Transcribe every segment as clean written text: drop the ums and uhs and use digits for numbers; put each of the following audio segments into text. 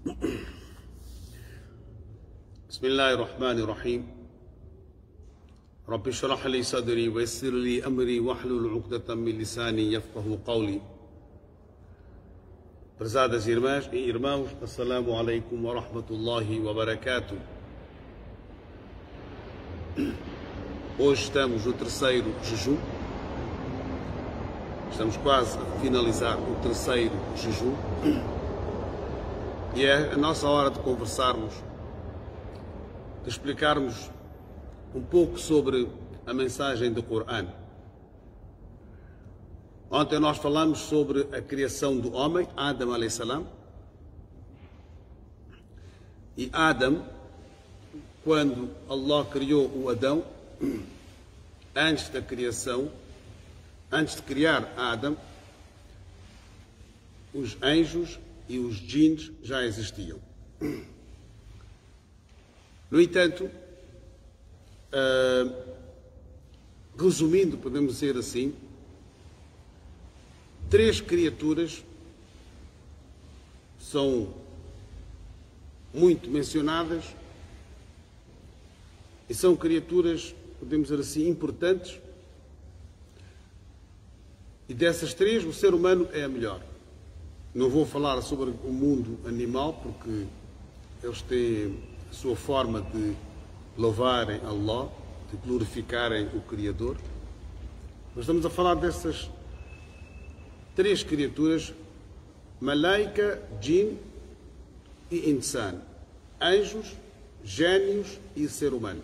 بسم الله الرحمن الرحيم رب اشرح لي صدري ويسر لي أمري واحلل عقدة من لساني يفقه قولي. Prezadas irmãs e irmãos, assalamu alaikum wa rahmatullahi wa barakatuh. Hoje estamos no terceiro jejum. Estamos quase a finalizar o terceiro jejum. E é a nossa hora de conversarmos, de explicarmos um pouco sobre a mensagem do Corão. Ontem nós falamos sobre a criação do homem, Adam alayhi salam. E Adam, quando Allah criou o Adão, antes da criação, antes de criar Adam, os anjos e os djinns já existiam. No entanto, resumindo, podemos dizer assim, três criaturas são muito mencionadas e são criaturas, podemos dizer assim, importantes, e dessas três o ser humano é a melhor. Não vou falar sobre o mundo animal porque eles têm a sua forma de louvarem Allah, de glorificarem o Criador. Mas estamos a falar dessas três criaturas: Malaika, Jinn e Insan. Anjos, gênios e ser humano.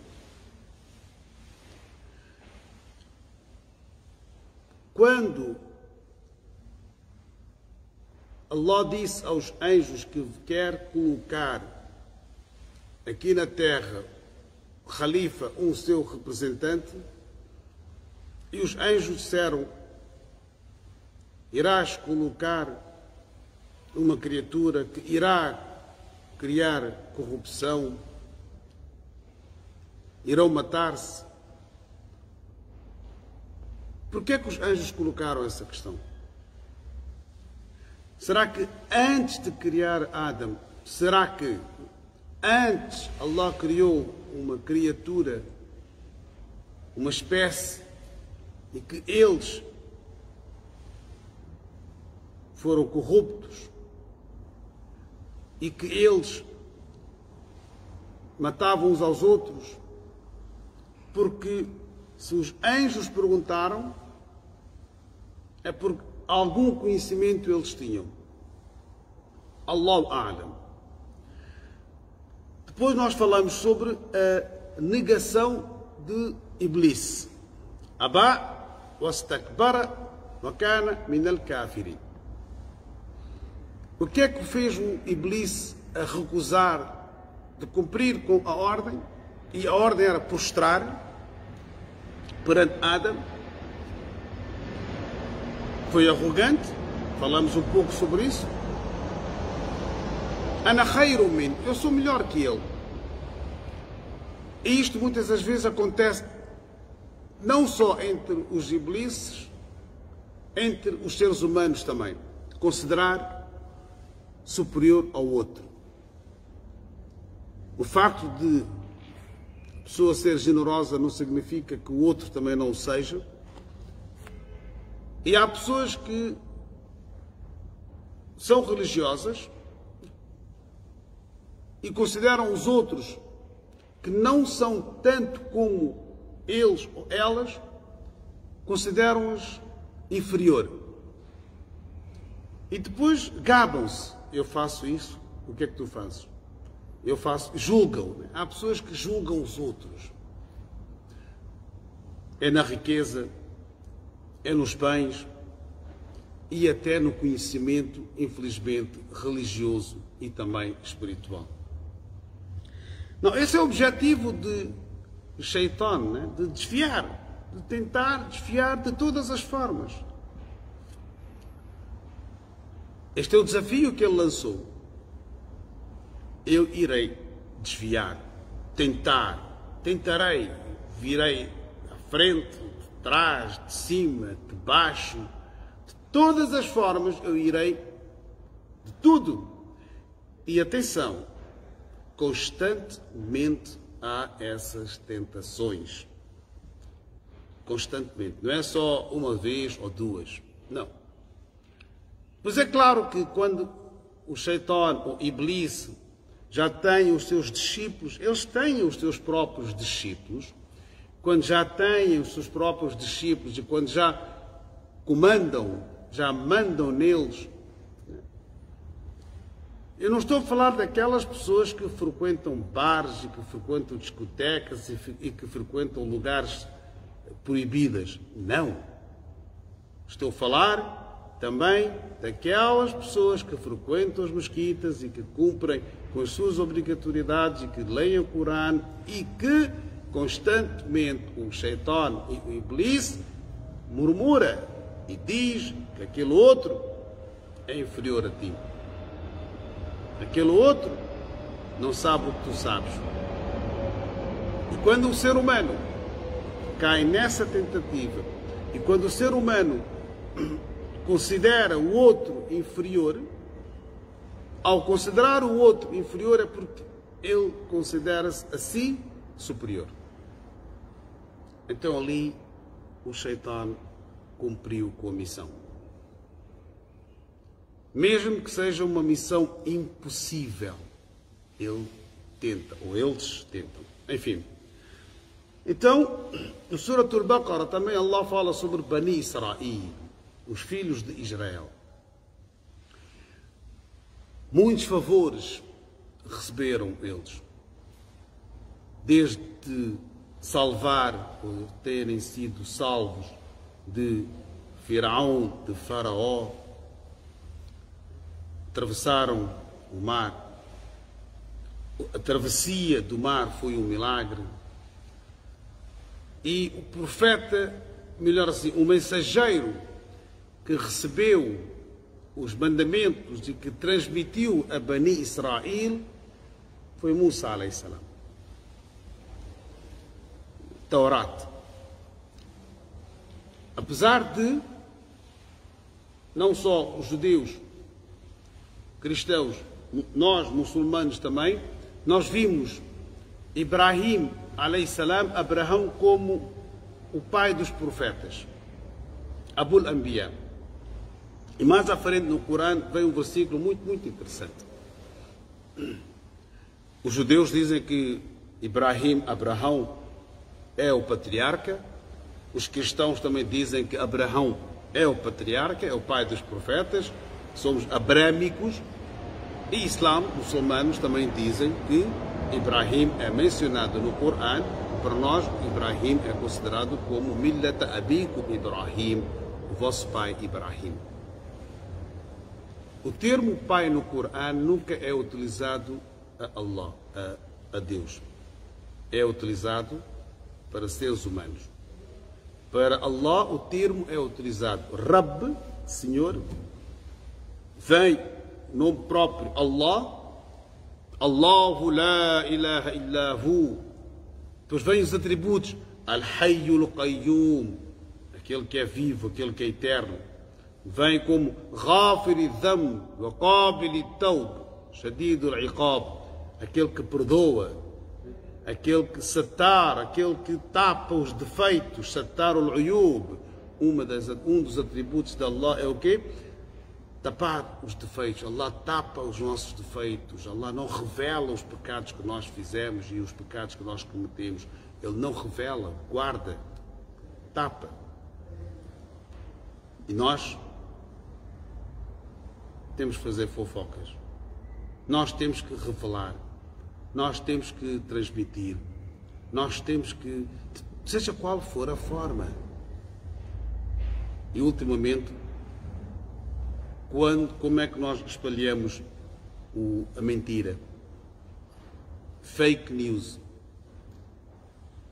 Quando Allah disse aos anjos que quer colocar aqui na terra Khalifa, um seu representante, e os anjos disseram: irás colocar uma criatura que irá criar corrupção, irão matar-se. Por que é que os anjos colocaram essa questão? Será que antes de criar Adam, será que antes Allah criou uma criatura, uma espécie, e que eles foram corruptos e que eles matavam uns aos outros? Porque se os anjos perguntaram, é porque algum conhecimento eles tinham. Allahu A'lam. Depois nós falamos sobre a negação de Iblis. Aba wastakbara wa kana minal kafirin. O que é que fez o Iblis a recusar de cumprir com a ordem? E a ordem era prostrar perante Adam. Foi arrogante, falamos um pouco sobre isso. Ana khairum min, eu sou melhor que ele. E isto muitas das vezes acontece não só entre os iblises, entre os seres humanos também. Considerar superior ao outro. O facto de a pessoa ser generosa não significa que o outro também não o seja. E há pessoas que são religiosas e consideram os outros que não são tanto como eles ou elas, consideram-os inferior. E depois gabam-se. Eu faço isso, o que é que tu fazes? Eu faço, julgam. Há pessoas que julgam os outros. É na riqueza, é nos bens e até no conhecimento, infelizmente, religioso e também espiritual. Não, esse é o objetivo de Shaitan, né? De desviar, de tentar desviar de todas as formas. Este é o desafio que ele lançou. Eu irei desviar, tentarei, virei à frente, de trás, de cima, de baixo, de todas as formas eu irei, de tudo, E atenção, constantemente há essas tentações. Constantemente. Não é só uma vez ou duas. Não. Pois é claro que quando o Shaitan, o Iblis, já tem os seus discípulos, eles têm os seus próprios discípulos, quando já têm os seus próprios discípulos e quando já comandam, já mandam neles. Eu não estou a falar daquelas pessoas que frequentam bares e que frequentam discotecas e que frequentam lugares proibidos. Não. Estou a falar também daquelas pessoas que frequentam as mesquitas e que cumprem com as suas obrigatoriedades e que leem o Corão e que constantemente o Shaitan e o Iblis murmura e diz que aquele outro é inferior a ti. Aquele outro não sabe o que tu sabes. E quando o ser humano cai nessa tentativa, e quando o ser humano considera o outro inferior, ao considerar o outro inferior é porque ele considera-se a si superior. Então ali o Shaitan cumpriu com a missão. Mesmo que seja uma missão impossível, ele tenta, ou eles tentam. Enfim. Então, no Surah Al-Baqarah também Allah fala sobre Bani Israel, os filhos de Israel. Muitos favores receberam eles. Desde salvar, ou terem sido salvos de Firaão, de Faraó, atravessaram o mar. A travessia do mar foi um milagre. E o profeta, melhor assim, o mensageiro que recebeu os mandamentos e que transmitiu a Bani Israel foi Musa alayhi salam. Taurat. Apesar de não só os judeus, cristãos, nós muçulmanos também, nós vimos Ibrahim alayhi salam, Abraão, como o pai dos profetas, Abul Anbiya. E mais à frente no Corão vem um versículo muito interessante. Os judeus dizem que Abraão é o patriarca. Os cristãos também dizem que Abraão é o patriarca, é o pai dos profetas. Somos abrâmicos. E muçulmanos também dizem que Ibrahim é mencionado no Corão. Para nós, Ibrahim é considerado como Millata Abikum Ibrahim, o vosso pai Ibrahim. O termo pai no Corão nunca é utilizado a Allah, a Deus. É utilizado para seres humanos. Para Allah o termo é utilizado Rabb, Senhor, vem o nome próprio Allah, Allahu la ilaha illa hu. Depois vêm os atributos Al-Hayyul Qayyum, aquele que é vivo, aquele que é eterno. Vem como Ghafiri Dhamb wa Qabili Tawb, Shadidul Iqab, aquele que perdoa, aquele que satar, aquele que tapa os defeitos, satar o uyub. Um dos atributos de Allah é o quê? Tapar os defeitos. Allah tapa os nossos defeitos. Allah não revela os pecados que nós fizemos e os pecados que nós cometemos. Ele não revela, guarda, tapa. E nós temos que fazer fofocas. Nós temos que revelar. Nós temos que transmitir. Nós temos que, seja qual for a forma. E ultimamente, como é que nós espalhamos a mentira? Fake news.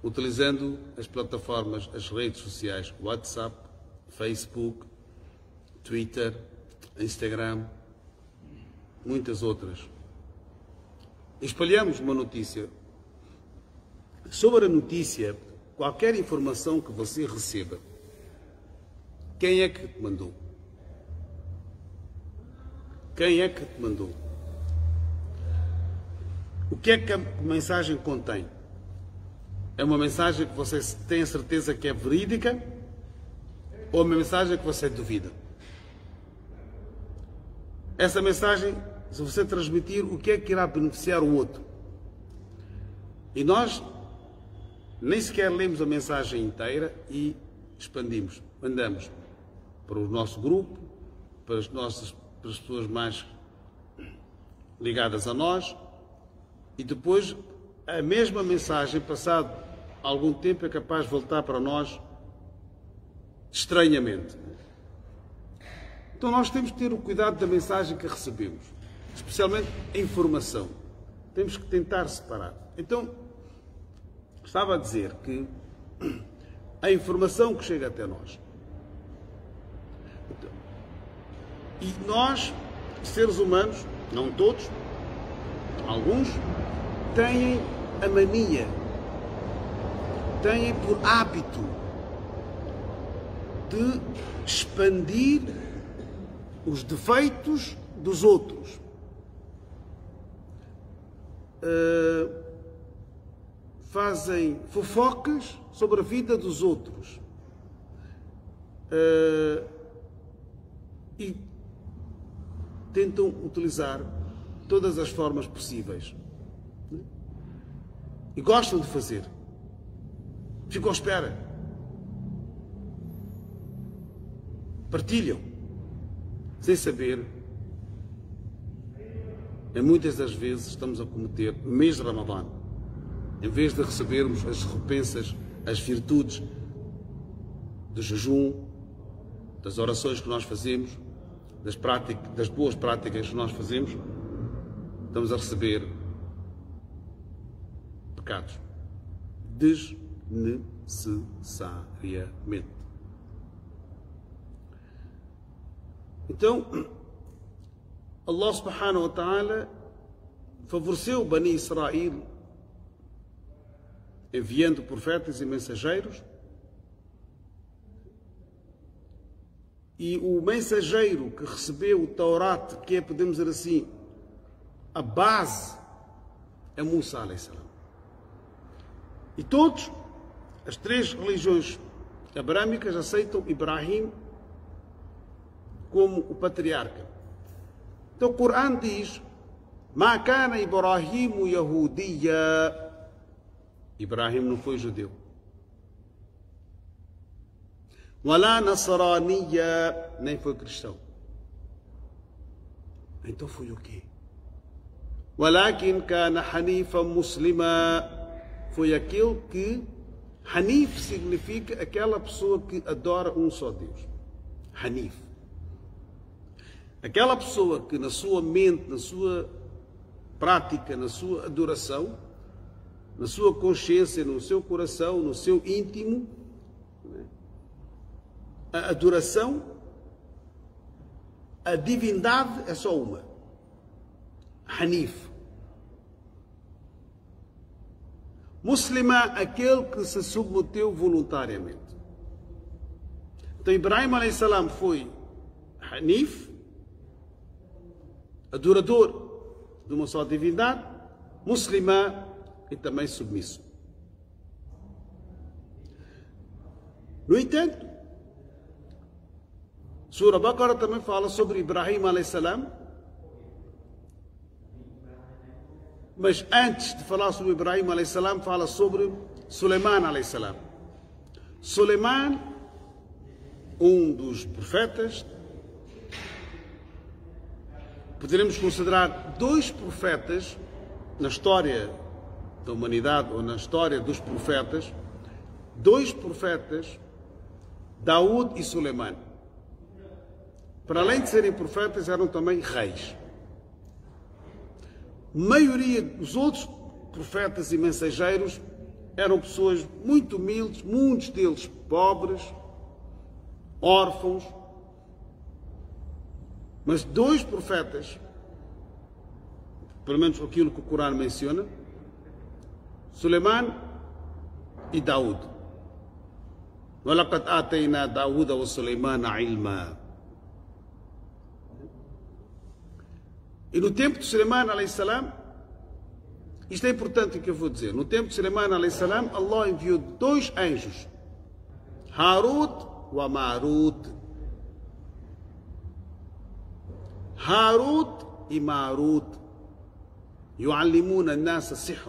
Utilizando as plataformas, as redes sociais, WhatsApp, Facebook, Twitter, Instagram, muitas outras. Espalhamos uma notícia. Sobre a notícia, qualquer informação que você receba, quem é que te mandou? Quem é que te mandou? O que é que a mensagem contém? É uma mensagem que você tem a certeza que é verídica ou uma mensagem que você duvida? Essa mensagem, se você transmitir, o que é que irá beneficiar o outro? E nós nem sequer lemos a mensagem inteira e expandimos. Mandamos para o nosso grupo, para as pessoas mais ligadas a nós, e depois a mesma mensagem, passado algum tempo, é capaz de voltar para nós estranhamente. Então nós temos que ter o cuidado da mensagem que recebemos, especialmente a informação. Temos que tentar separar. Então, estava a dizer que a informação que chega até nós, e nós, seres humanos, não todos, alguns, têm a mania, têm por hábito de expandir os defeitos dos outros. Fazem fofocas sobre a vida dos outros. E tentam utilizar todas as formas possíveis. E gostam de fazer. Ficam à espera. Partilham. Sem saber, e muitas das vezes estamos a cometer, no mês de Ramadã, em vez de recebermos as recompensas, as virtudes do jejum, das orações que nós fazemos, das boas práticas que nós fazemos, estamos a receber pecados desnecessariamente. Então, Allah subhanahu wa ta'ala favoreceu Bani Israel enviando profetas e mensageiros, e o mensageiro que recebeu o Taurat, que é, podemos dizer assim, a base, é Musa alayhi salam. E todos, as três religiões abrâmicas aceitam Ibrahim como o patriarca. Então o Corão diz: Ma kana Ibrahimu Yahudiya. Ibrahim não foi judeu. Wala Nasraniya, nem foi cristão. Então foi o quê? Walakin kana Hanifan Muslima. Foi aquele que, Hanif significa aquela pessoa que adora um só Deus. Hanif. Aquela pessoa que na sua mente, na sua prática, na sua adoração, na sua consciência, no seu coração, no seu íntimo, a adoração, a divindade é só uma. Hanif. Muslima, aquele que se submeteu voluntariamente. Então Ibrahim alayhi salam foi Hanif, adorador de uma só divindade, muslima e também submisso. No entanto, Sura Baqara também fala sobre Ibrahim alayhi salam, mas antes de falar sobre Ibrahim alayhi salam, fala sobre Suleiman alayhi salam. Suleiman, um dos profetas, poderemos considerar dois profetas na história da humanidade ou na história dos profetas, dois profetas, Daúd e Suleiman. Para além de serem profetas, eram também reis. A maioria dos outros profetas e mensageiros eram pessoas muito humildes, muitos deles pobres, órfãos. Mas dois profetas, pelo menos aquilo que o Corão menciona, Suleiman e Daúd. وَلَقَدْ آتَيْنَا دَاوُودَ وَسُلَيْمَانَ عِلْمًا. E no tempo de Suleiman alayhi salam, Isto é importante o que eu vou dizer. No tempo de Suleiman alayhi salam, Allah enviou 2 anjos, Harut e Marut. Harut e Marut yu'allimuna an-nas as-sihr.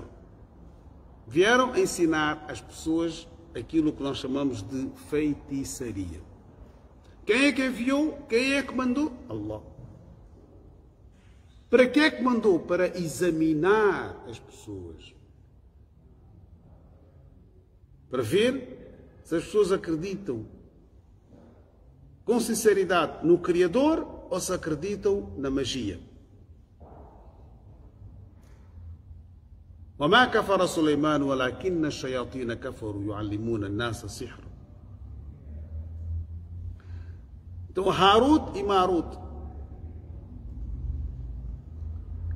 Vieram ensinar às pessoas aquilo que nós chamamos de feitiçaria. Quem é que enviou? Quem é que mandou? Allah. Para que é que mandou? Para examinar as pessoas. Para ver se as pessoas acreditam com sinceridade no Criador ou se acreditam na magia. وما كفر سليمان ولكن الشياطين كفروا يعلمون الناس السحر. Então, Harut e Marut.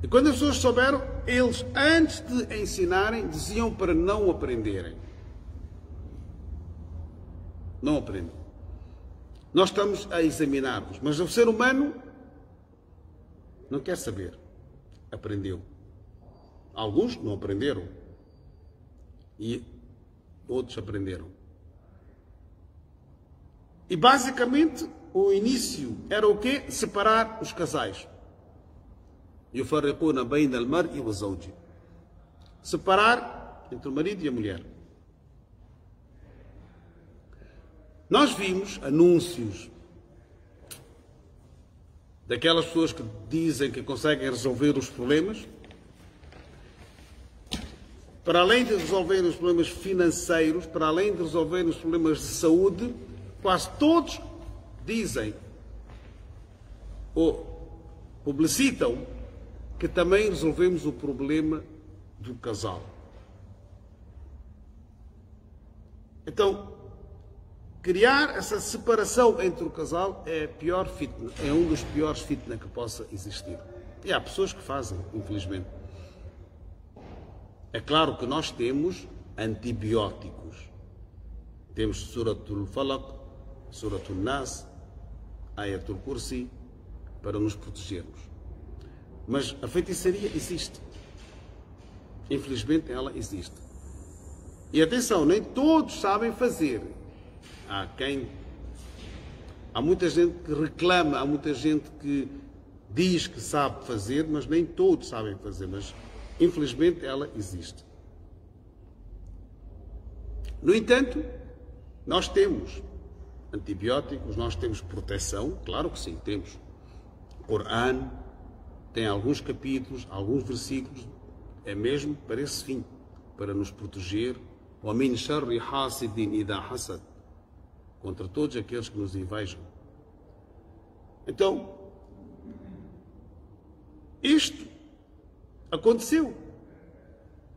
E quando as pessoas souberam, eles, antes de ensinarem, diziam para não aprenderem. Não aprendem. Nós estamos a examinar-vos, mas o ser humano não quer saber. Aprendeu. Alguns não aprenderam. E outros aprenderam. E basicamente o início era o quê? Separar os casais. يفرقون بين المرء والزوج. Separar entre o marido e a mulher. Nós vimos anúncios daquelas pessoas que dizem que conseguem resolver os problemas. Para além de resolverem os problemas financeiros, para além de resolverem os problemas de saúde, quase todos dizem ou publicitam que também resolvemos o problema do casal. Então, criar essa separação entre o casal é a pior fitna, é um dos piores fitna que possa existir. E há pessoas que fazem, infelizmente. É claro que nós temos antibióticos. Temos Suratul Falaq, Suratul Nas, Ayatul Kursi, para nos protegermos. Mas a feitiçaria existe. Infelizmente ela existe. E atenção, nem todos sabem fazer. Há muita gente que reclama, há muita gente que diz que sabe fazer, mas nem todos sabem fazer. Mas infelizmente ela existe. No entanto, nós temos antibióticos, nós temos proteção, claro que sim, temos. O Corão tem alguns capítulos, alguns versículos, é mesmo para esse fim, para nos proteger. وَمِنْ شَرِّ حَاسِدٍ إِذَا حَسَدٍ, contra todos aqueles que nos invejam. Então, isto aconteceu.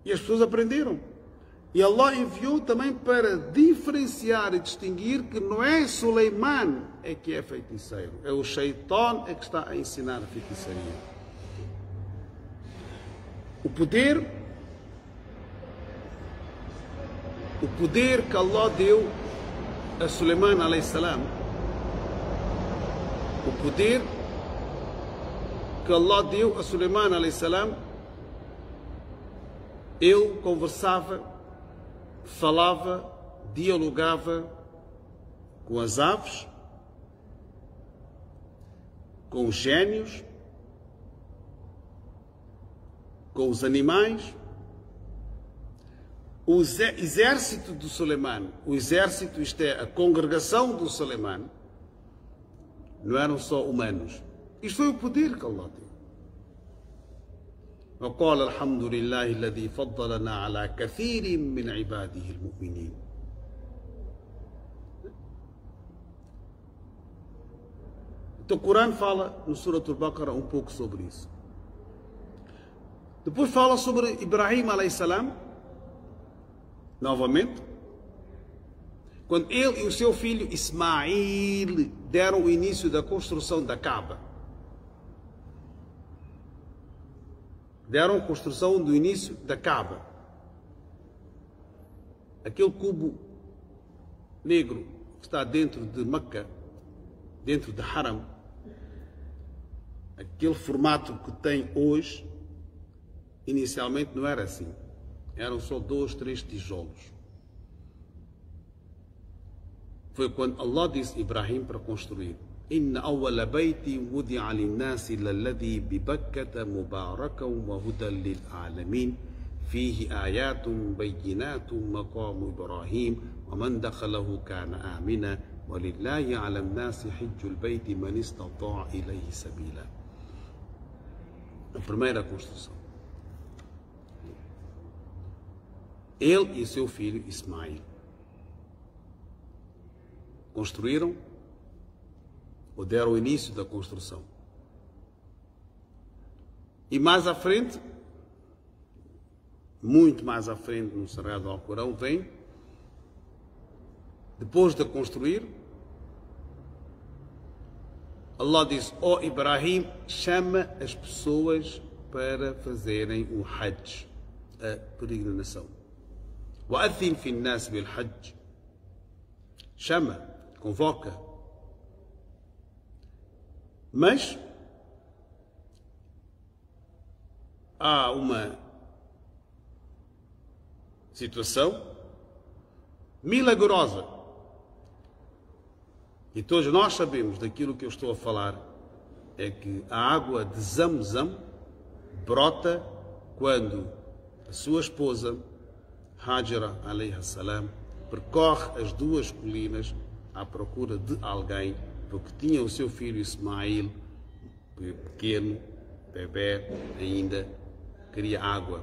E as pessoas aprenderam. E Allah enviou também para diferenciar e distinguir que não é Suleiman é que é feiticeiro, é o Shaitão é que está a ensinar a feitiçaria. O poder que Allah deu a Suleiman alayhi salam, o poder que Allah deu a Suleiman alayhi salam, ele conversava, falava, dialogava com as aves, com os gênios, com os animais. O exército do Suleiman, o exército, isto é, a congregação do Suleiman, não eram só humanos. Isto foi o poder que Allah deu. وقال الحمد لله الذي فضلنا على كثير من عباده المؤمنين. Então o Corão fala no Suratul Baqarah um pouco sobre isso. Depois fala sobre Ibrahim alayhi salam, novamente, quando ele e o seu filho Ismail deram o início da construção da Kaaba. Deram a construção do início da Kaaba. Aquele cubo negro que está dentro de Meca, dentro de Haram, aquele formato que tem hoje, inicialmente não era assim. Eram só 2, 3 tijolos. Foi quando Allah disse a Ibrahim para construir: Inna awwala bayti wudi'a lin-nasi lalladhi bi Bakkata mubarakan wa hudan lil-alamin fihi ayatun bayyinatun maqamu Ibrahim wa man dakhalahu kana amina wa lillahi 'ala an-nasi hajjul bayti man istata'a ilayhi sabila. A primeira construção. Ele e seu filho Ismael construíram ou deram o início da construção. E mais à frente, muito mais à frente no Sagrado do Alcorão, vem, depois de construir, Allah diz: ó Ibrahim, chama as pessoas para fazerem o Hajj, a peregrinação. وَأَذِّنْ فِي النَّاسِ بِالْحَجِّ. Chama, convoca. Mas há uma situação milagrosa e todos nós sabemos daquilo que eu estou a falar, é que a água de Zamzam brota quando a sua esposa Hajara alayha salam percorre as 2 colinas à procura de alguém, porque tinha o seu filho Ismael, pequeno, bebê ainda, queria água.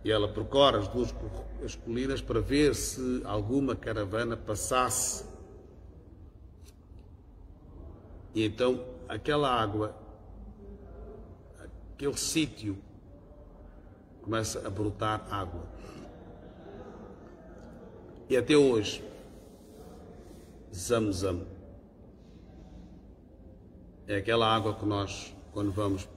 E ela percorre as colinas para ver se alguma caravana passasse. E então aquela água, aquele sítio, começa a brotar água. E até hoje, Zamzam é aquela água que nós, quando vamos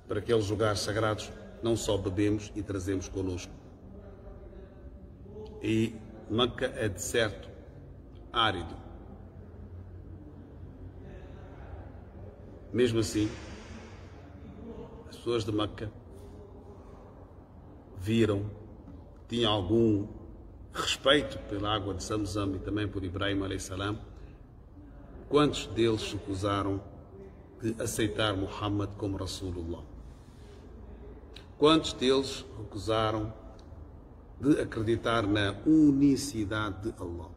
para aqueles lugares sagrados, não só bebemos e trazemos connosco. E Meca é deserto, árido. Mesmo assim, as pessoas de Meca viram, tinham algum respeito pela água de Zamzam e também por Ibrahim alayhi salam. Quantos deles se recusaram de aceitar Muhammad como Rasulullah? Quantos deles recusaram de acreditar na unicidade de Allah?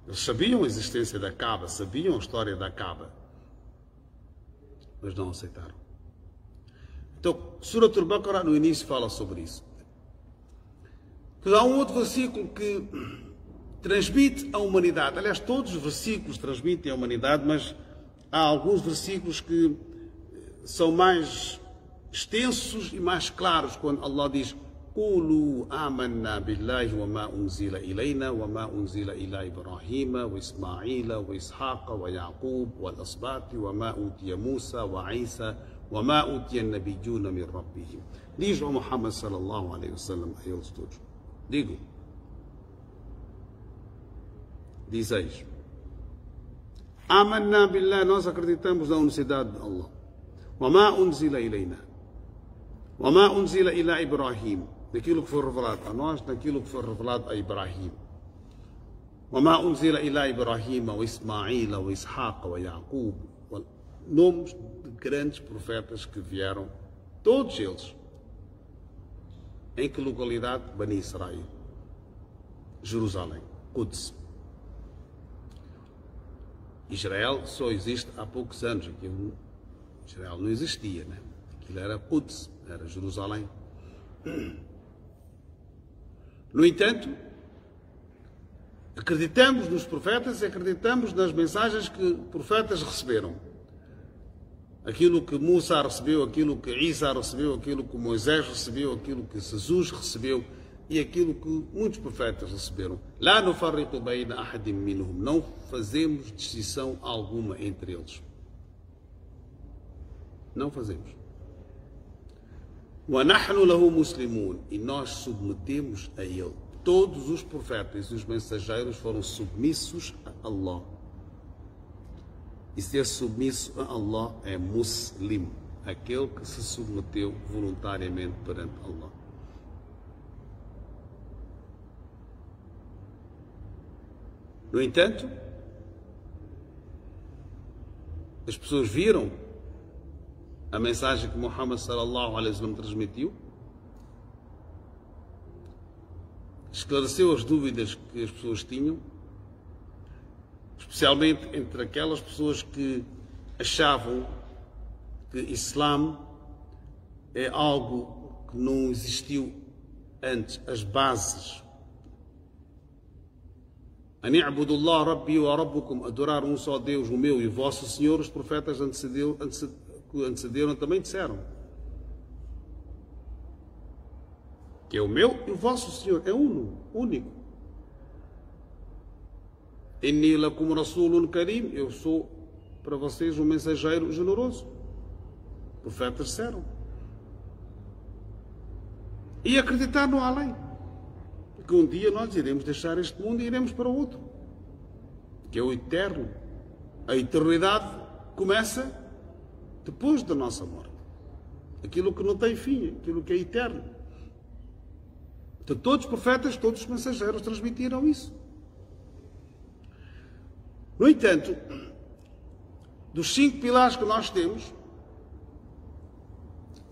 Eles sabiam a existência da Kaaba, sabiam a história da Kaaba, mas não aceitaram. Então, Surat al-Baqarah no início fala sobre isso. Há um outro versículo que transmite a humanidade. Aliás, todos os versículos transmitem a humanidade, mas há alguns versículos que são mais extensos e mais claros, quando Allah diz: قولوا آمنا بالله وما أنزل إلينا وما أنزل إلى إبراهيم وإسماعيل وإسحاق ويعقوب والأسباط وما أوتي موسى وعيسى وما أوتي النبيون من ربهم. Diz o Muhammad sallallahu alaihi wasallam a eles todos: digo, dizeis, آمنا بالله, nós acreditamos na unicidade de Allah. وما أنزل إلينا وما أنزل إلى إبراهيم, daquilo que foi revelado a nós, daquilo que foi revelado a Ibrahim. وما أنزل إلى إبراهيم وإسماعيل وإسحاق ويعقوب, nomes de grandes profetas que vieram, todos eles. Em que localidade? Bani Israel, Jerusalém, Quds. Israel só existe há poucos anos. Israel não existia, né? Aquilo era Quds, era Jerusalém. No entanto, acreditamos nos profetas e acreditamos nas mensagens que profetas receberam. Aquilo que Musa recebeu, aquilo que Isa recebeu, aquilo que Moisés recebeu, aquilo que Jesus recebeu e aquilo que muitos profetas receberam. La nufarriqu bayna ahadin minhum, não fazemos distinção alguma entre eles. Não fazemos. Wa nahnu lahu muslimun, e nós submetemos a ele. Todos os profetas e os mensageiros foram submissos a Allah. E ser submisso a Allah é muslim, aquele que se submeteu voluntariamente perante Allah. No entanto, as pessoas viram a mensagem que Muhammad sallallahu alaihi wasallam transmitiu, esclareceu as dúvidas que as pessoas tinham, especialmente entre aquelas pessoas que achavam que Islã é algo que não existiu antes, as bases. Ani'budullah rabbi wa rabbukum, adorar um só Deus, o meu e o vosso Senhor. Os profetas que antecederam também disseram que é o meu e o vosso Senhor, é único. Inni lakum rasulun karim, eu sou para vocês um mensageiro generoso. Os profetas disseram. E acreditar no além, que um dia nós iremos deixar este mundo e iremos para outro, que é o eterno. A eternidade começa depois da nossa morte. Aquilo que não tem fim, aquilo que é eterno. Então, todos os profetas, todos os mensageiros transmitiram isso. No entanto, dos 5 pilares que nós temos,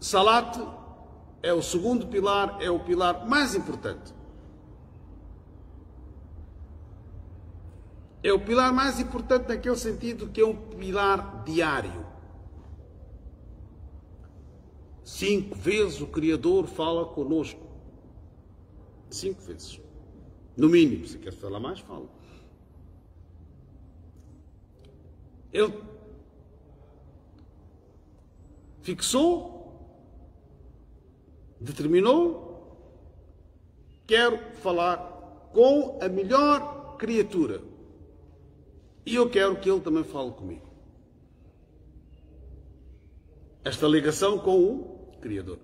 Salat é o segundo pilar, é o pilar mais importante. É o pilar mais importante naquele sentido que é um pilar diário. 5 vezes o Criador fala conosco. 5 vezes. No mínimo, se quer falar mais, fala. Ele fixou, determinou, quero falar com a melhor criatura. E eu quero que ele também fale comigo. Esta ligação com o Criador.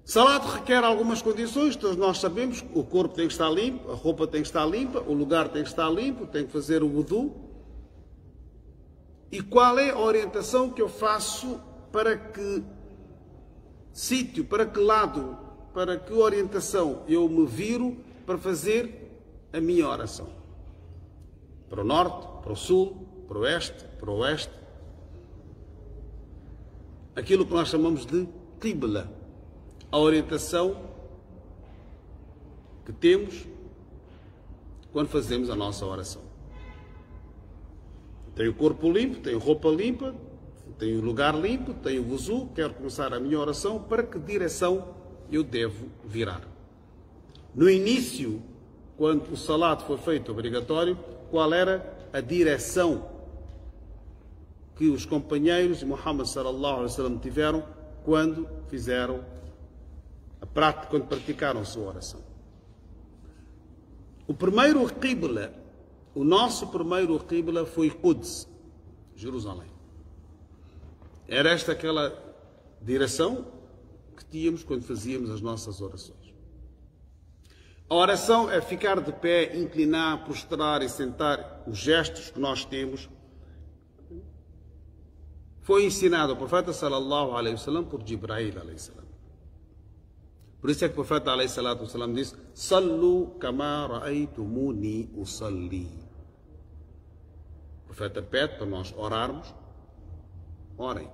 Salat requer algumas condições, todos nós sabemos. O corpo tem que estar limpo, a roupa tem que estar limpa, o lugar tem que estar limpo, tem que fazer o wudu. E qual é a orientação que eu faço para que sítio, para que lado, para que orientação eu me viro para fazer a minha oração? Para o norte, para o sul, para o oeste, para o oeste. Aquilo que nós chamamos de qibla. A orientação que temos quando fazemos a nossa oração. Tenho o corpo limpo, tenho roupa limpa, tenho o lugar limpo, tenho o wuzu, quero começar a minha oração, para que direção eu devo virar? No início, quando o salat foi feito obrigatório, qual era a direção que os companheiros de Muhammad sallallahu alaihi wasallam tiveram quando fizeram a prática, quando praticaram a sua oração? O primeiro qibla, o nosso primeiro qibla foi Quds, Jerusalém. Era esta aquela direção que tínhamos quando fazíamos as nossas orações. A oração é ficar de pé, inclinar, prostrar e sentar. Os gestos que nós temos foi ensinado ao profeta sallallahu alaihi wasallam por Jibril alaihi salam. Por isso é que o profeta alaihi salatu wasallam disse: Sallu kama ra'aytumuni usalli. O profeta pede para nós orarmos. Orem.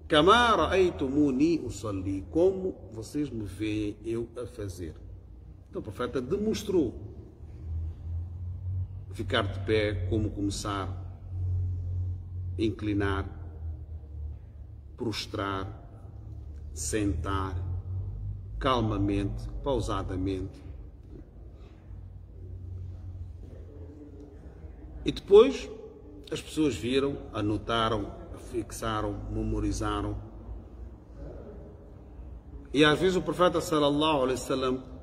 Kama ra'aytumuni usalli, como vocês me veem eu a fazer. Então o profeta demonstrou ficar de pé, como começar, inclinar, prostrar, sentar, calmamente, pausadamente. E depois as pessoas viram, anotaram, fixaram, memorizaram. E às vezes o profeta sallallahu alaihi wasallam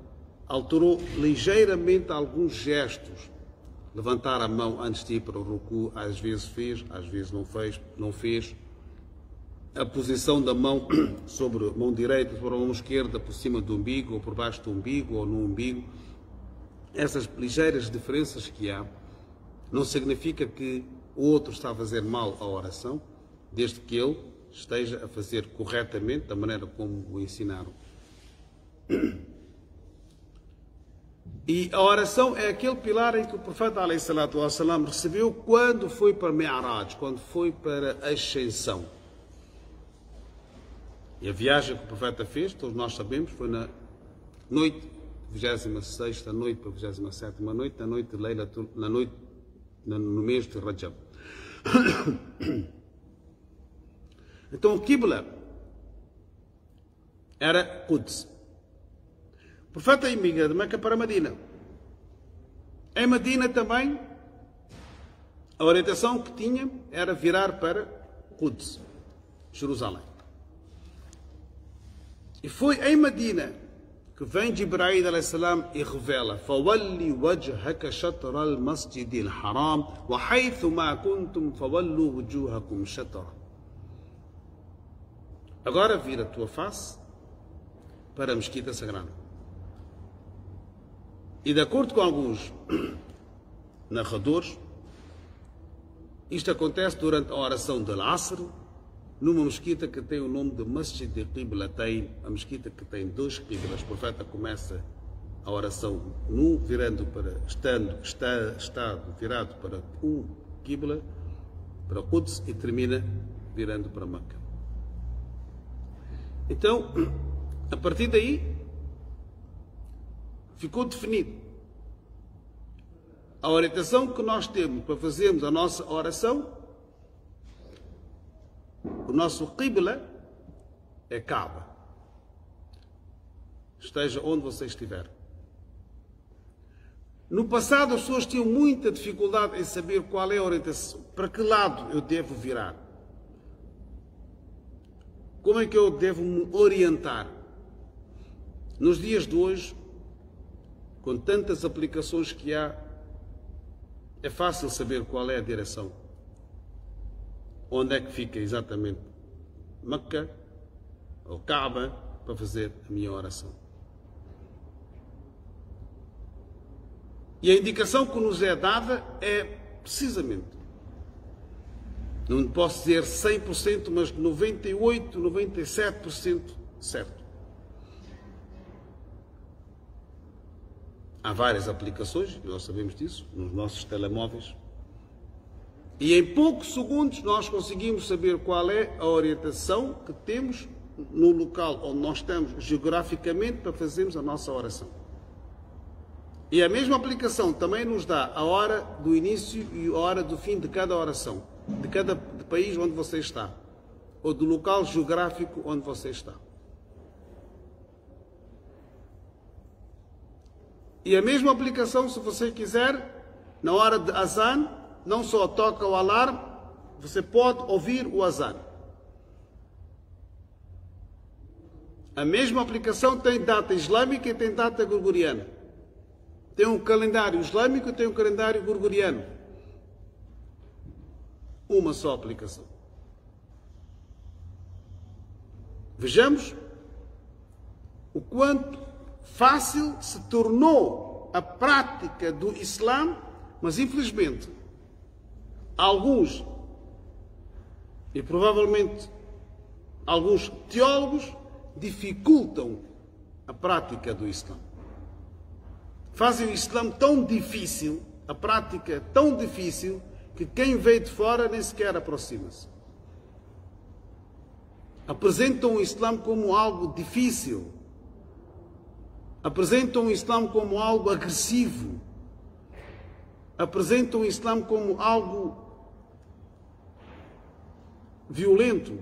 alterou ligeiramente alguns gestos. Levantar a mão antes de ir para o ruku, às vezes fez, às vezes não fez. A posição da mão sobre a mão direita, sobre a mão esquerda, por cima do umbigo, ou por baixo do umbigo, ou no umbigo. Essas ligeiras diferenças que há Não significa que o outro está a fazer mal à oração, desde que ele esteja a fazer corretamente, da maneira como o ensinaram. E a oração é aquele pilar em que o profeta ﷺ recebeu quando foi para Mi'raj, quando foi para a ascensão. E a viagem que o profeta fez, todos nós sabemos, foi na noite 26ª noite para a 27ª noite, no mês de Rajab. Então o Qibla era Quds. O profeta imigra de Meca para Medina. Em Medina também, a orientação que tinha era virar para Quds, Jerusalém. E foi em Medina que vem Jibreel a.s. e revela: فَوَلِّ وَجْهَكَ شَطْرَ الْمَسْجِدِ الْحَرَامِ وَحَيْثُ مَا كُنْتُمْ فَوَلُّوا وُجُوهَكُمْ شَطْرَهُ. Agora vira a tua face para a mesquita sagrada. E de acordo com alguns narradores, isto acontece durante a oração de Al-Asr, numa mesquita que tem o nome de Masjid Qiblatayn, a mesquita que tem 2 qiblas. O profeta começa a oração estado virado para um qibla, para Quds, e termina virando para Meca. Então, a partir daí, ficou definido a orientação que nós temos para fazermos a nossa oração. O nosso Qibla é Kaaba. Esteja onde você estiver. No passado as pessoas tinham muita dificuldade em saber qual é a orientação, para que lado eu devo virar. Como é que eu devo me orientar? Nos dias de hoje, com tantas aplicações que há, é fácil saber qual é a direção. Onde é que fica exatamente Meca ou Kaaba para fazer a minha oração. E a indicação que nos é dada é precisamente, não posso dizer 100%, mas 98%, 97% certo. Há várias aplicações, nós sabemos disso, nos nossos telemóveis. E em poucos segundos nós conseguimos saber qual é a orientação que temos no local onde nós estamos geograficamente para fazermos a nossa oração. E a mesma aplicação também nos dá a hora do início e a hora do fim de cada oração, de cada país onde você está, ou do local geográfico onde você está. E a mesma aplicação, se você quiser, na hora de azan, não só toca o alarme, você pode ouvir o azan. A mesma aplicação tem data islâmica e tem data gregoriana. Tem um calendário islâmico e tem um calendário gregoriano. Uma só aplicação. Vejamos o quanto fácil se tornou a prática do Islã, mas infelizmente alguns, e provavelmente alguns teólogos, dificultam a prática do Islã. Fazem o Islã tão difícil, a prática tão difícil, que quem veio de fora nem sequer aproxima-se. Apresentam o Islã como algo difícil. Apresentam o Islã como algo agressivo. Apresentam o Islã como algo violento.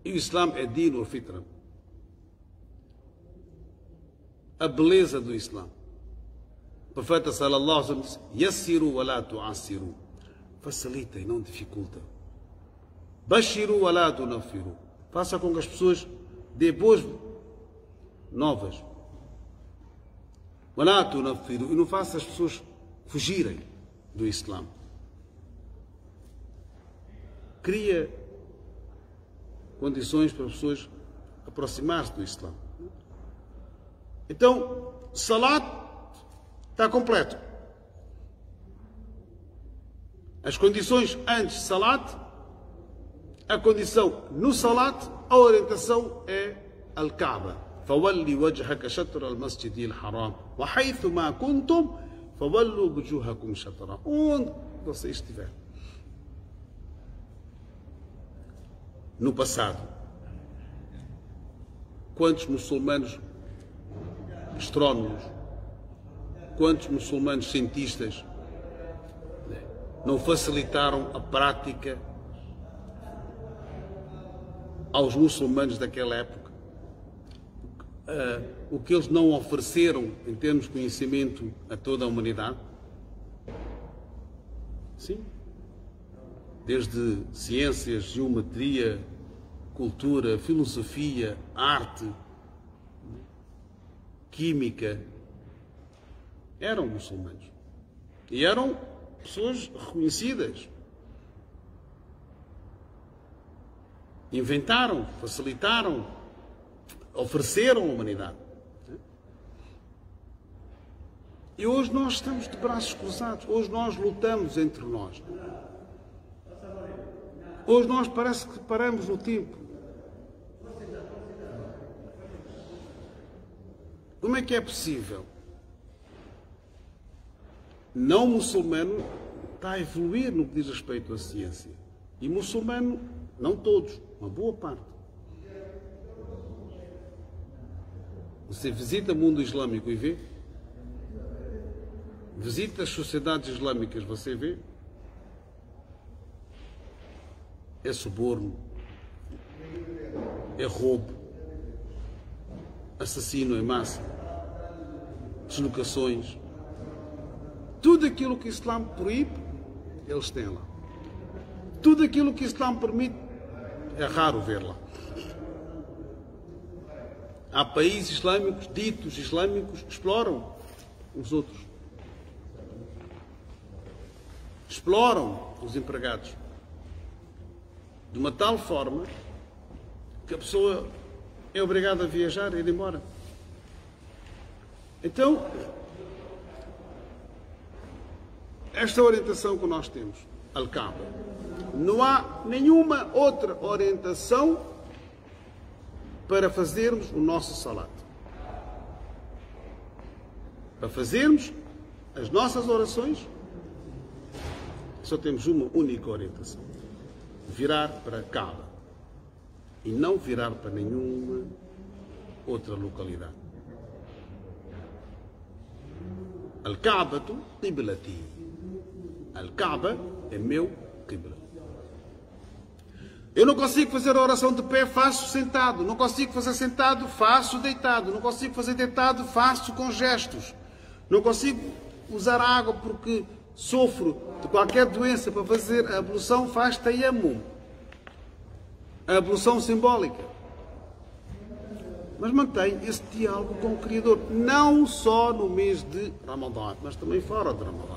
E o Islã é din ou fitra. A beleza do Islã. O profeta sallallahu alaihi wasallam disse: yassiru wa la tu'assiru. Facilita e não dificulta. Bashiru wa la tunaffiru. Faça com que as pessoas dê boas novas. Wa la tunaffiru. E não faça as pessoas fugirem do Islã. Cria condições para as pessoas aproximar-se do Islã. Então, salat Está completo. As condições antes de salat, a condição no salat, a orientação é al-Kaaba. فَوَلِّ وَجْهَكَ شَطْرَ الْمَسْجِدِ الْحَرَامِ وَحَيْثُ مَا كُنْتُمْ فَوَلُّوا وُجُوهَكُمْ شَطْرًا. Onde você estiver. No passado, quantos muçulmanos astrónomos, quantos muçulmanos cientistas não facilitaram a prática aos muçulmanos daquela época? O que eles não ofereceram em termos de conhecimento a toda a humanidade? Sim. Desde ciências, geometria, cultura, filosofia, arte, química, eram muçulmanos. E eram pessoas reconhecidas. Inventaram, facilitaram, ofereceram à humanidade. E hoje nós estamos de braços cruzados. Hoje nós lutamos entre nós. Hoje nós parece que paramos no tempo. Como é que é possível? Não muçulmano está a evoluir no que diz respeito à ciência. E muçulmano, não todos, uma boa parte. Você visita o mundo islâmico e vê? Visita as sociedades islâmicas, você vê? É suborno, é roubo, assassino em massa, deslocações. Tudo aquilo que o Islã proíbe, eles têm lá. Tudo aquilo que o Islã permite, é raro ver lá. Há países islâmicos, ditos islâmicos, que exploram os outros. Exploram os empregados. De uma tal forma que a pessoa é obrigada a viajar e ir embora. Então, esta orientação que nós temos, al-Kaaba, não há nenhuma outra orientação para fazermos o nosso salat. Para fazermos as nossas orações, só temos uma única orientação. Virar para Kaaba e não virar para nenhuma outra localidade. Al-Kaabatu qiblati. Al-Kaaba é meu qibla. Eu não consigo fazer a oração de pé, faço sentado. Não consigo fazer sentado, faço deitado. Não consigo fazer deitado, faço com gestos. Não consigo usar água porque sofro de qualquer doença. Para fazer a ablução, faz tayammum. A ablução simbólica. Mas mantém esse diálogo com o Criador. Não só no mês de Ramadã, mas também fora de Ramadã.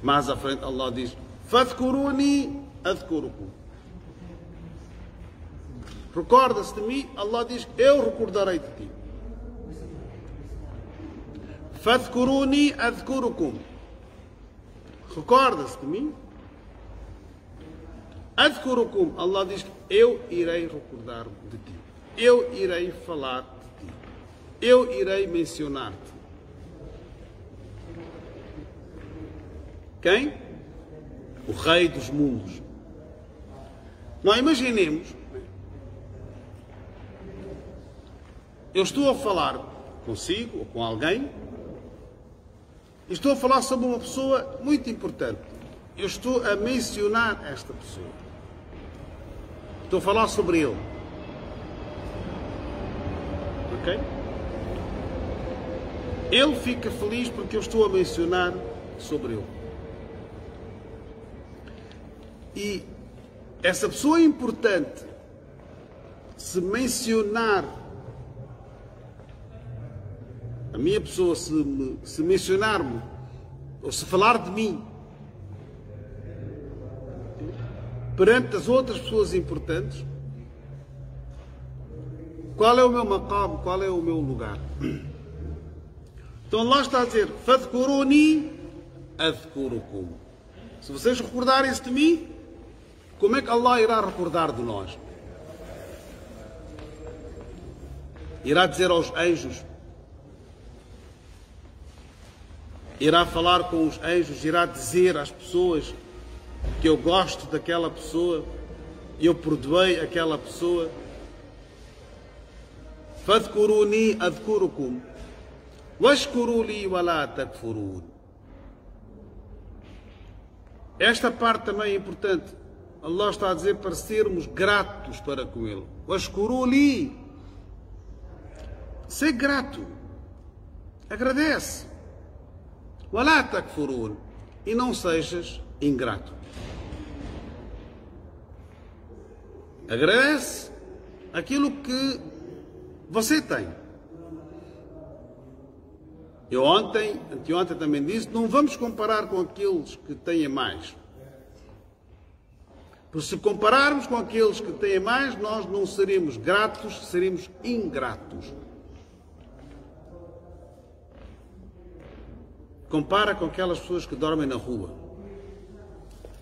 Mais à frente, Allah diz: Fadhkuruni adhkurukum. Recorda-se de mim, Allah diz: eu recordarei de ti. Fadhkuruni adhkurukum. Recorda-se de mim. Adhkurukum. Allah diz: eu irei recordar de ti. Eu irei falar de ti. Eu irei mencionar-te. Quem? O Rei dos mundos. Nós imaginemos, eu estou a falar consigo ou com alguém, e estou a falar sobre uma pessoa muito importante. Eu estou a mencionar esta pessoa. Estou a falar sobre ele. Ok? Ele fica feliz porque eu estou a mencionar sobre ele. E essa pessoa é importante, se mencionar a minha pessoa, se mencionar-me, ou se falar de mim perante as outras pessoas importantes, qual é o meu maqam, qual é o meu lugar? Então Allah está a dizer, fadhkuruni adhkurukum. Se vocês recordarem-se de mim, como é que Allah irá recordar de nós? Irá dizer aos anjos, irá falar com os anjos, irá dizer às pessoas que eu gosto daquela pessoa, eu perdoei aquela pessoa. Fadhkuruni adhkurukum washkuru li wa la takfurun. Esta parte também é importante. Allah está a dizer para sermos gratos para com Ele. Washkuru li. Ser grato. Agradece. Wa la takfurun. E não sejas ingrato. Agradece aquilo que você tem. Eu anteontem também disse, não vamos comparar com aqueles que têm mais. Porque se compararmos com aqueles que têm mais, nós não seremos gratos, seremos ingratos. Compara com aquelas pessoas que dormem na rua.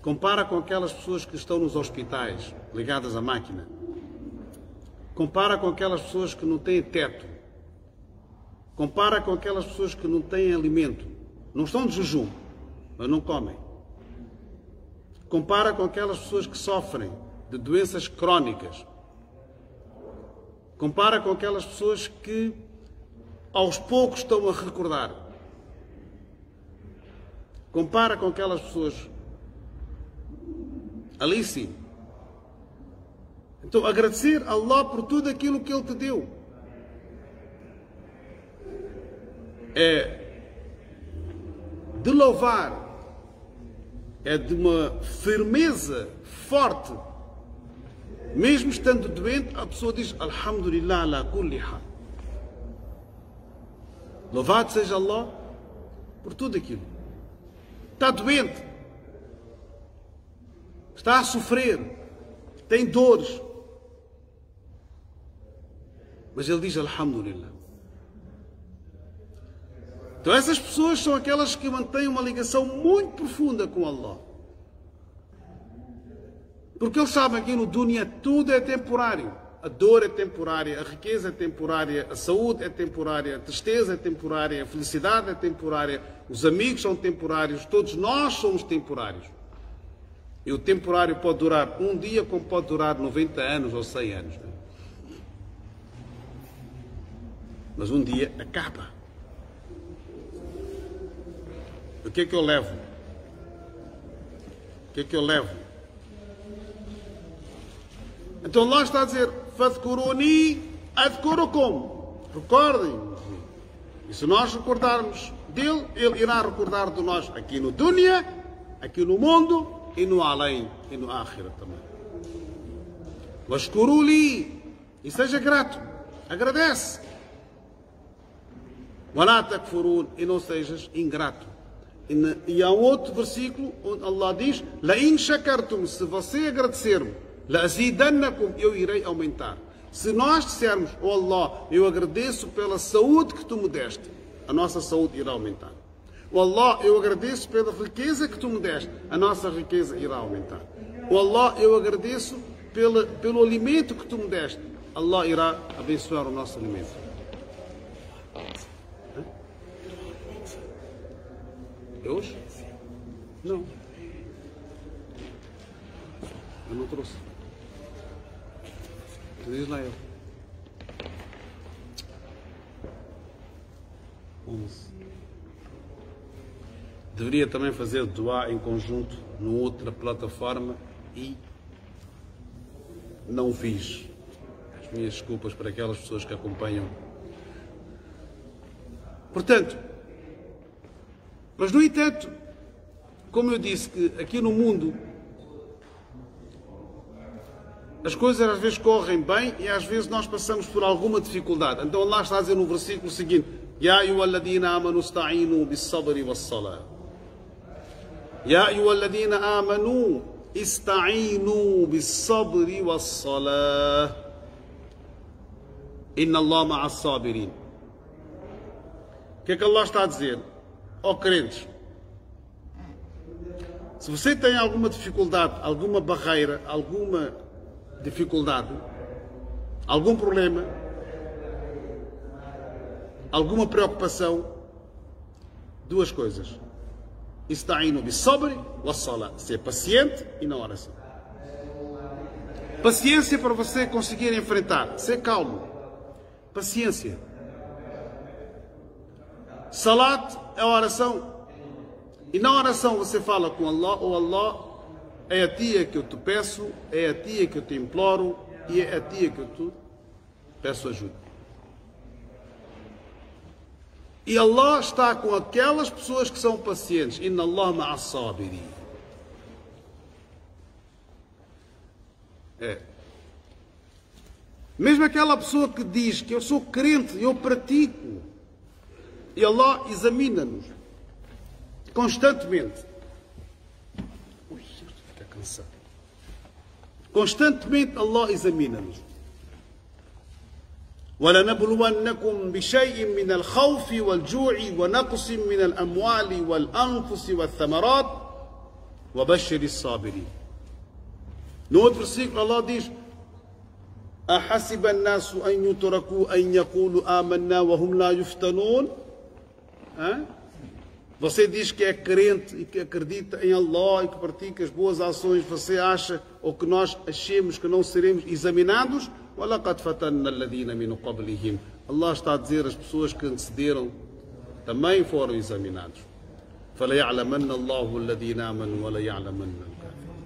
Compara com aquelas pessoas que estão nos hospitais, ligadas à máquina. Compara com aquelas pessoas que não têm teto. Compara com aquelas pessoas que não têm alimento. Não estão de jejum, mas não comem. Compara com aquelas pessoas que sofrem de doenças crónicas. Compara com aquelas pessoas que aos poucos estão a recordar. Compara com aquelas pessoas. Ali sim. Então agradecer a Allah por tudo aquilo que Ele te deu. É de louvar, é de uma firmeza forte. Mesmo estando doente, a pessoa diz Alhamdulillah ala kulli hal. Louvado seja Allah por tudo aquilo. Está doente, está a sofrer, tem dores, mas ele diz Alhamdulillah. Então essas pessoas são aquelas que mantêm uma ligação muito profunda com Allah. Porque eles sabem que no dunya tudo é temporário. A dor é temporária, a riqueza é temporária, a saúde é temporária, a tristeza é temporária, a felicidade é temporária, os amigos são temporários, todos nós somos temporários. E o temporário pode durar um dia como pode durar 90 anos ou 100 anos. Mas um dia acaba. O que é que eu levo? O que é que eu levo? Então Allah está a dizer Fadhkuruni adhkurukum. Recordem-me. E se nós recordarmos dele, ele irá recordar de nós aqui no dunya, aqui no mundo e no além e no akhira também. Washkuruli. E seja grato. Agradece. Wa la takfurun. E não sejas ingrato. E há um outro versículo onde Allah diz La in shakartum. Se você agradecer-me, la azidannakum, eu irei aumentar. Se nós dissermos, oh Allah, eu agradeço pela saúde que tu me deste, a nossa saúde irá aumentar. Oh Allah, eu agradeço pela riqueza que tu me deste, a nossa riqueza irá aumentar. Oh Allah, eu agradeço pelo alimento que tu me deste, Allah irá abençoar o nosso alimento. É hoje? Não. Eu não trouxe. Diz lá eu. 11. Deveria também fazer doar em conjunto numa outra plataforma e não fiz. As minhas desculpas para aquelas pessoas que acompanham. Portanto, mas no entanto, como eu disse que aqui no mundo as coisas às vezes correm bem e às vezes nós passamos por alguma dificuldade. Então Allah está a dizer no versículo seguinte: Ya ayyuhalladhina amanu ista'inu bis-sabri was-salah. Ya ayyuhalladhina amanu ista'inu bis-sabri was-salah. Inna Allah ma'as-sabirin. O que é que Allah está a dizer? Ó crentes, se você tem alguma dificuldade, alguma barreira, alguma dificuldade, algum problema, alguma preocupação, duas coisas. Ista'inu bis-sabri was-salat. Ser paciente e na oração. Paciência para você conseguir enfrentar. Ser calmo. Paciência. Salat é a oração. E na oração você fala com Allah, ou Allah, é a ti que eu te peço, é a ti que eu te imploro, e é a ti que eu te peço ajuda. E Allah está com aquelas pessoas que são pacientes. Inna Allah ma'as sabirin. Mesmo aquela pessoa que diz que eu sou crente, eu pratico, e Allah examina-nos constantemente. Ui, fica cansado. Constantemente Allah examina-nos. وَلَنَبْلُوَنَّكُمْ بِشَيْءٍ مِّنَ الْخَوْفِ وَالْجُوعِ وَنَقْصٍ مِّنَ الْأَمْوَالِ وَالْأَنفُسِ وَالثَّمَرَاتِ وَبَشِّرِ الصَّابِرِينَ. No outro versículo Allah diz: أَحَسِبَ النَّاسُ أَن يُتْرَكُوا أَن يَقُولُوا آمَنَّا وَهُمْ لَا يُفْتَنُونَ. Você diz que é crente e que acredita em Allah e que pratica as boas ações, você acha, ou que nós achemos que não seremos examinados? وَلَقَدْ فَتَنَّا الَّذِينَ مِنْ قَبْلِهِمْ. Allah está a dizer, as pessoas que antecederam também foram examinados. فَلَيَعْلَمَنَّ اللَّهُ الَّذِينَ آمَنُوا وَلَيَعْلَمَنَّ الْكَافِرِينَ.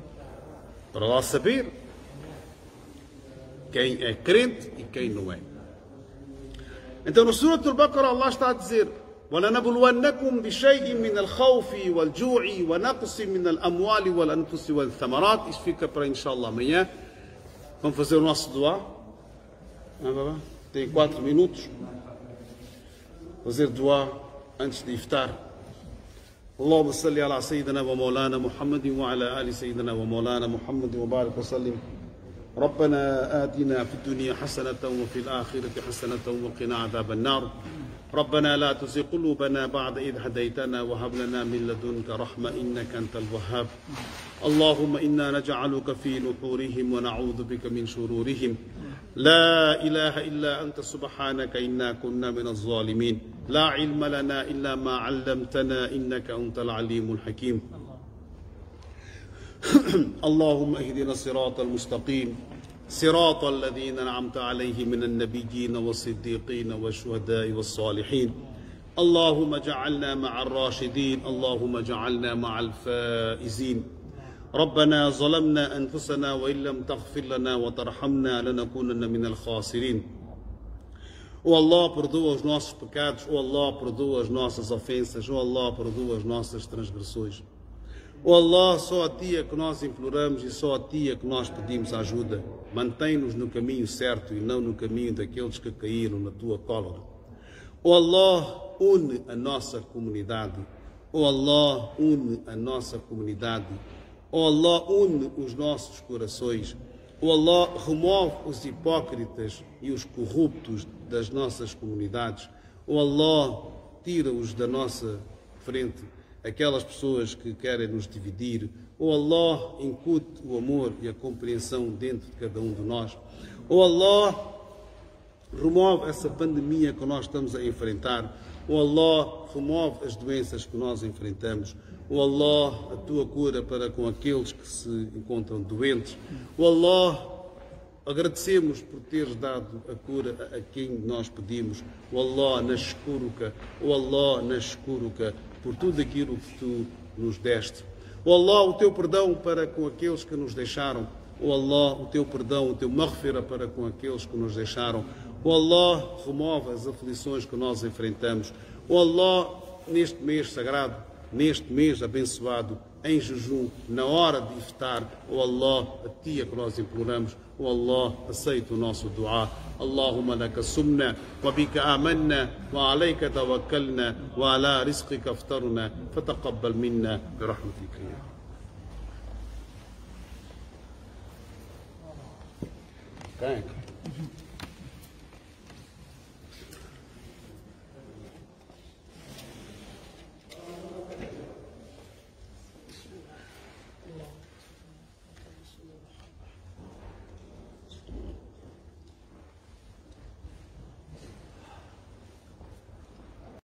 Para lá saber quem é crente e quem não é. Então no Surah Al-Baqarah Allah está a dizer: وَلَنَبْلُوَنَّكُمْ بِشَيْءٍ مِّنَ الْخَوْفِ وَالْجُوعِ وَنَقْصٍ مِّنَ الْأَمْوَالِ وَالْأَنفُسِ وَالثَّمَرَاتِ. Isto fica para inshallah amanhã. Vamos fazer o nosso dua. Tem 4 minutos. Fazer dua antes de iftar. اللهم صل على سيدنا ومولانا محمد وعلى آل سيدنا ومولانا محمد وبارك وسلم. ربنا آتنا في الدنيا حسنة وفي الآخرة حسنة وقنا عذاب النار. ربنا لا تزغ قلوبنا بعد إذ هديتنا وهب لنا من لدنك رحمة إنك أنت الوهاب. اللهم إنا نجعلك في نحورهم ونعوذ بك من شرورهم. لا إله إلا أنت سبحانك إنا كنا من الظالمين. لا علم لنا إلا ما علمتنا إنك أنت العليم الحكيم. اللهم اهدنا الصراط المستقيم صراط الذين أنعمت عليهم من النبيين والصديقين والشهداء والصالحين. اللهم اجعلنا مع الراشدين. اللهم اجعلنا مع الفائزين. ربنا ظلمنا أنفسنا وإن لم تغفر لنا وترحمنا لنكونن من الخاسرين. Oh Allah, perdoa os nossos pecados. Oh Allah, perdoa as nossas ofensas. Oh Allah, perdoa as nossas transgressões. Oh Allah, só a Ti é que nós imploramos e só a Ti é que nós pedimos ajuda. Mantém-nos no caminho certo e não no caminho daqueles que caíram na Tua cólera. Oh Allah, une a nossa comunidade. Oh Allah, une a nossa comunidade. Oh Allah, une os nossos corações. Oh Allah, remove os hipócritas e os corruptos das nossas comunidades. Oh Allah, tira-os da nossa frente, aquelas pessoas que querem nos dividir. Oh Allah, incute o amor e a compreensão dentro de cada um de nós. Oh Allah, remove essa pandemia que nós estamos a enfrentar. Oh Allah, remove as doenças que nós enfrentamos. Oh Allah, a Tua cura para com aqueles que se encontram doentes. Oh Allah, agradecemos por Teres dado a cura a quem nós pedimos. Oh Allah, nashkuruka. Oh Allah, nashkuruka por tudo aquilo que Tu nos deste. Oh Allah, o Teu perdão para com aqueles que nos deixaram. Oh Allah, o Teu perdão, o Teu maghfira para com aqueles que nos deixaram. Oh Allah, remove as aflições que nós enfrentamos. Oh Allah, neste mês sagrado, neste mês abençoado, em jejum, na hora de iftar, oh Allah, a Ti é que nós imploramos. Oh Allah, aceita o nosso dua. اللهم لك سمنا وبك آمنا وعليك توكلنا وعلى رزقك افطرنا فتقبل منا برحمتك يا رب.